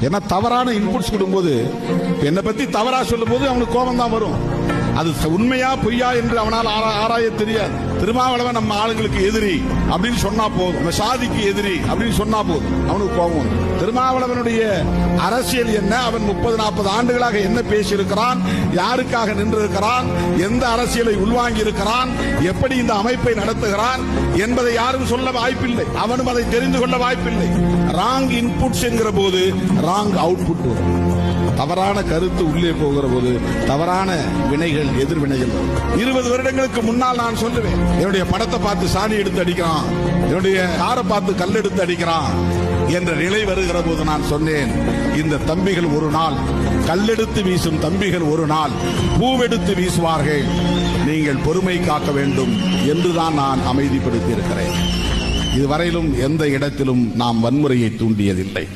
ஏன்னா தவறான இன்புட்ஸ் கொடுக்கும்போது, என்னை பத்தி தவறா சொல்லும் போது அவனுக்கு கோபம் தான் வரும். அது உண்மையா பொய்யா என்று அவனால் ஆராய தெரியாது. திருமாவளவன் நம்ம ஆளுங்களுக்கு எதிரி அப்படின்னு சொன்னா போதும், நம்ம சாதிக்கு எதிரி அப்படின்னு சொன்னா போதும், அவனுக்கு கோபம் வரும். திருமாவளவனுடைய அரசியல் என்ன, அவன் 30-40 ஆண்டுகளாக என்ன பேசியிருக்கிறான், யாருக்காக நின்றிருக்கிறான், எந்த அரசியலை உள்வாங்கி இருக்கிறான், எப்படி இந்த அமைப்பை நடத்துகிறான் என்பதை யாரும் சொல்ல வாய்ப்பில்லை. அவனும் அதை தெரிந்து கொள்ள வாய்ப்பில்லை. ராங் இன்புட்ஸ் என்கிற போது ராங் அவுட்புட் வரும். தவறான கருத்து உள்ளே போகிற போது தவறான வினைகள், எதிர்வினைகள். 20 வருடங்களுக்கு முன்னால் நான் சொல்லுவேன், என்னுடைய படத்தை பார்த்து சாணி எடுத்து அடிக்கிறான், என்னுடைய காரை பார்த்து கல் எடுத்து அடிக்கிறான் என்ற நிலை வருகிற போது நான் சொன்னேன், இந்த தம்பிகள் ஒரு நாள், கல்லெடுத்து வீசும் தம்பிகள் ஒரு நாள் பூவெடுத்து வீசுவார்கள், நீங்கள் பொறுமை காக்க வேண்டும் என்றுதான் நான் அமைதிப்படுத்தி இருக்கிறேன். இதுவரையிலும் எந்த இடத்திலும் நாம் வன்முறையை தூண்டியதில்லை.